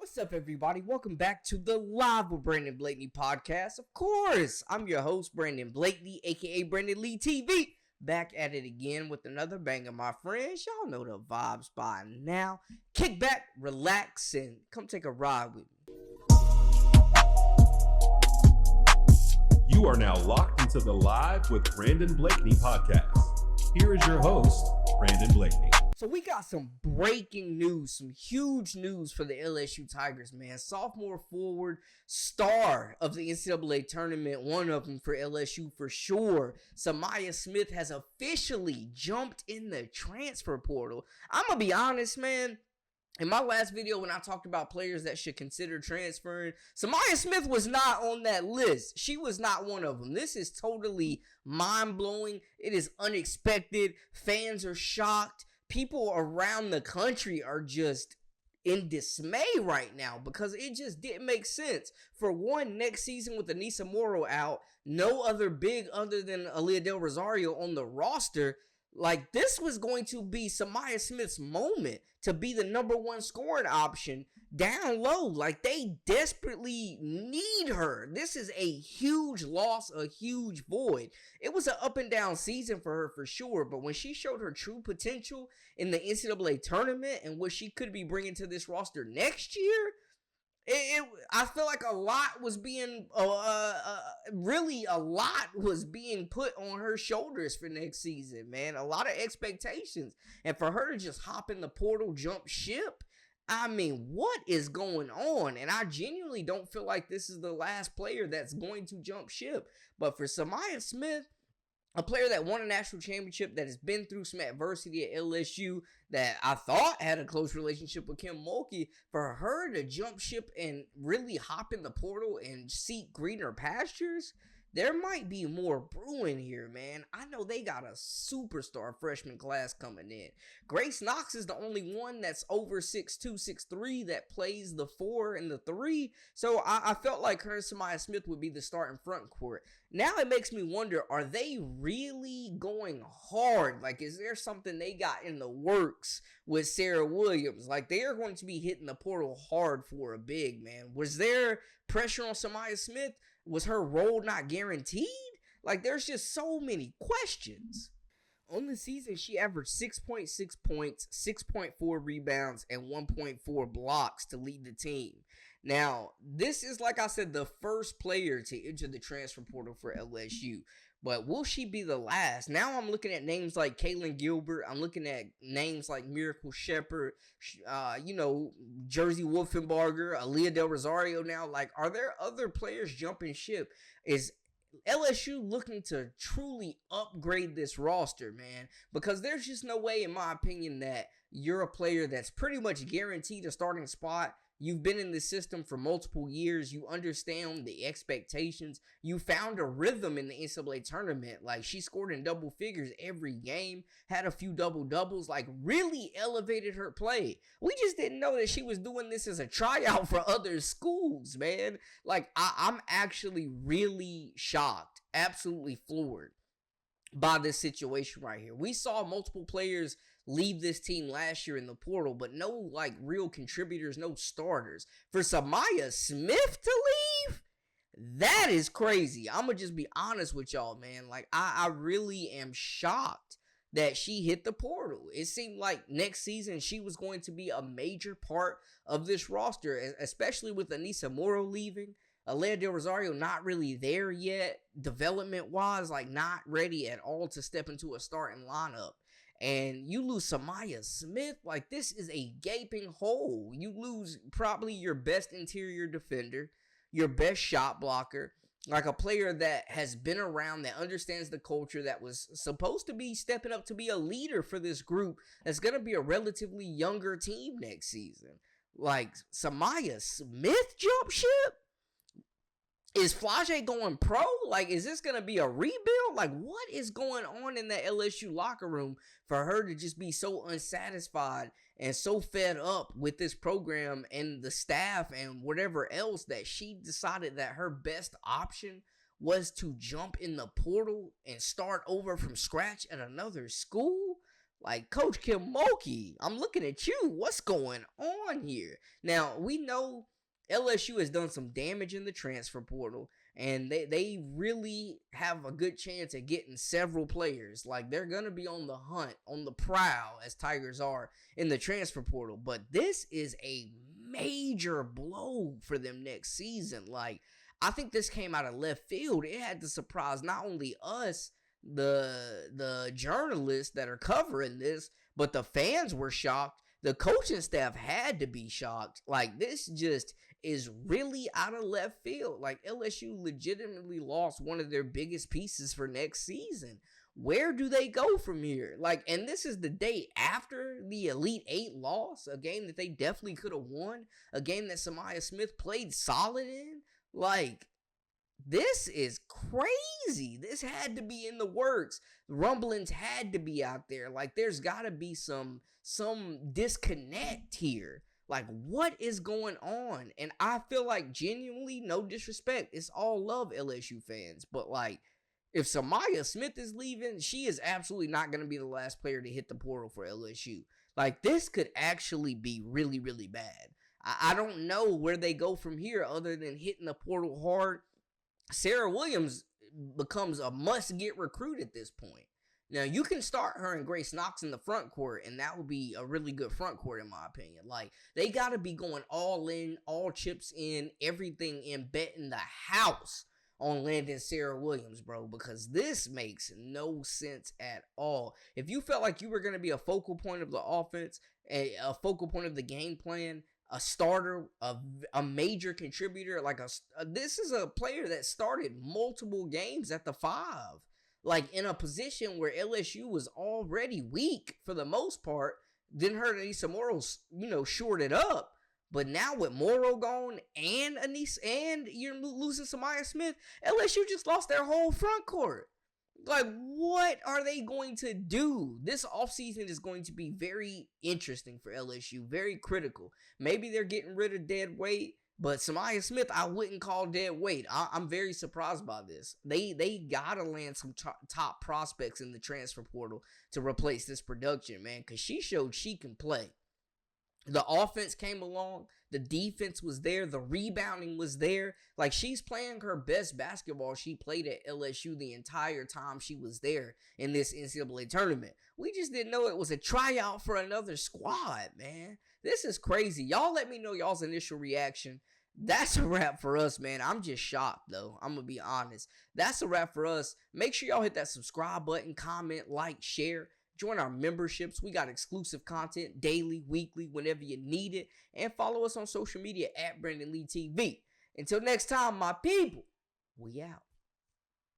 What's up, everybody? Welcome back to the Live with Brandon Blakeney podcast. Of course, I'm your host, Brandon Blakeney, aka Brandon Lee TV. Back at it again with another banger, my friends. Y'all know the vibes by now. Kick back, relax, and come take a ride with me. You are now locked into the Live with Brandon Blakeney podcast. Here is your host, Brandon Blakeney. So we got some breaking news, some huge news for the LSU Tigers, man. Sophomore forward star of the NCAA tournament, one of them for LSU for sure. Samaya Smith has officially jumped in the transfer portal. I'm going to be honest, man. In my last video, when I talked about players that should consider transferring, Samaya Smith was not on that list. She was not one of them. This is totally mind-blowing. It is unexpected. Fans are shocked. People around the country are just in dismay right now because it just didn't make sense. For one, next season with Anissa Morrow out, no other big other than Aaliyah Del Rosario on the roster. Like, this was going to be Samaya Smith's moment to be the number one scoring option down low. Like, they desperately need her. This is a huge loss, a huge void. It was an up and down season for her for sure, but when she showed her true potential in the NCAA tournament and what she could be bringing to this roster next year, I feel like a lot was being, really a lot was being put on her shoulders for next season, man. A lot of expectations. And for her to just hop in the portal, jump ship, I mean, what is going on? And I genuinely don't feel like this is the last player that's going to jump ship. But for Samaya Smith, a player that won a national championship, that has been through some adversity at LSU, that I thought had a close relationship with Kim Mulkey, for her to jump ship and really hop in the portal and seek greener pastures, there might be more brewing here, man. I know they got a superstar freshman class coming in. Grace Knox is the only one that's over 6'2", 6'3", that plays the 4 and the 3. So I felt like her and Samaya Smith would be the starting front court. Now it makes me wonder, are they really going hard? Like, is there something they got in the works with Sarah Williams? Like, they are going to be hitting the portal hard for a big, man. Was there pressure on Samaya Smith? Was her role not guaranteed? Like, there's just so many questions. On the season, she averaged 6.6 points, 6.4 rebounds, and 1.4 blocks to lead the team. Now, this is, like I said, the first player to enter the transfer portal for LSU. But will she be the last? Now I'm looking at names like Kaylin Gilbert. I'm looking at names like Miracle Shepherd, Jersey Wolfenbarger, Aaliyah Del Rosario now. Like, are there other players jumping ship? Is LSU looking to truly upgrade this roster, man? Because there's just no way, in my opinion, that you're a player that's pretty much guaranteed a starting spot. You've been in the system for multiple years. You understand the expectations. You found a rhythm in the NCAA tournament. Like, she scored in double figures every game, had a few double-doubles, like, really elevated her play. We just didn't know that she was doing this as a tryout for other schools, man. Like, I'm actually really shocked, absolutely floored by this situation right here. We saw multiple players leave this team last year in the portal, but no, like, real contributors, no starters. For Samaya Smith to leave, that is crazy. I'm gonna just be honest with y'all, man. Like, I really am shocked that she hit the portal. It seemed like next season she was going to be a major part of this roster, especially with Anissa Morrow leaving. Aaliyah Del Rosario not really there yet, development-wise, like, not ready at all to step into a starting lineup. And you lose Samaya Smith, like, this is a gaping hole. You lose probably your best interior defender, your best shot blocker, like a player that has been around, that understands the culture, that was supposed to be stepping up to be a leader for this group that's going to be a relatively younger team next season. Like, Samaya Smith jump ship? Is Flage going pro? Like, is this going to be a rebuild? Like, what is going on in that LSU locker room for her to just be so unsatisfied and so fed up with this program and the staff and whatever else that she decided that her best option was to jump in the portal and start over from scratch at another school? Like, Coach Kim Mulkey, I'm looking at you. What's going on here? Now, we know LSU has done some damage in the transfer portal, and they really have a good chance at getting several players. Like, they're going to be on the hunt, on the prowl, as Tigers are in the transfer portal. But this is a major blow for them next season. Like, I think this came out of left field. It had to surprise not only us, the journalists that are covering this, but the fans were shocked. The coaching staff had to be shocked. Like, this just is really out of left field. Like, LSU legitimately lost one of their biggest pieces for next season. Where do they go from here? Like, and this is the day after the Elite Eight loss, a game that they definitely could have won, a game that Samaya Smith played solid in. Like, this is crazy. This had to be in the works. The rumblings had to be out there. Like, there's got to be some disconnect here. Like, what is going on? And I feel like, genuinely, no disrespect, it's all love, LSU fans. But, like, if Samaya Smith is leaving, she is absolutely not going to be the last player to hit the portal for LSU. Like, this could actually be really, really bad. I don't know where they go from here other than hitting the portal hard. Sarah Williams becomes a must-get recruit at this point. Now, you can start her and Grace Knox in the front court, and that would be a really good front court, in my opinion. Like, they got to be going all in, all chips in, everything in, betting the house on landing Sarah Williams, bro, because this makes no sense at all. If you felt like you were going to be a focal point of the offense, a focal point of the game plan, a starter, a major contributor, like this is a player that started multiple games at the 5, like in a position where LSU was already weak for the most part. Didn't hurt Anissa Morrow, shored it up. But now with Morrow gone and Anissa, and you're losing Samaya Smith, LSU just lost their whole front court. Like, what are they going to do? This offseason is going to be very interesting for LSU, very critical. Maybe they're getting rid of dead weight, but Samaya Smith, I wouldn't call dead weight. I'm very surprised by this. They got to land some top prospects in the transfer portal to replace this production, man, because she showed she can play. The offense came along. The defense was there. The rebounding was there. Like, she's playing her best basketball she played at LSU the entire time she was there in this NCAA tournament. We just didn't know it was a tryout for another squad, man. This is crazy. Y'all let me know y'all's initial reaction. That's a wrap for us, man. I'm just shocked, though. I'm going to be honest. That's a wrap for us. Make sure y'all hit that subscribe button, comment, like, share. Join our memberships. We got exclusive content daily, weekly, whenever you need it. And follow us on social media at Brandon Lee TV. Until next time, my people, we out.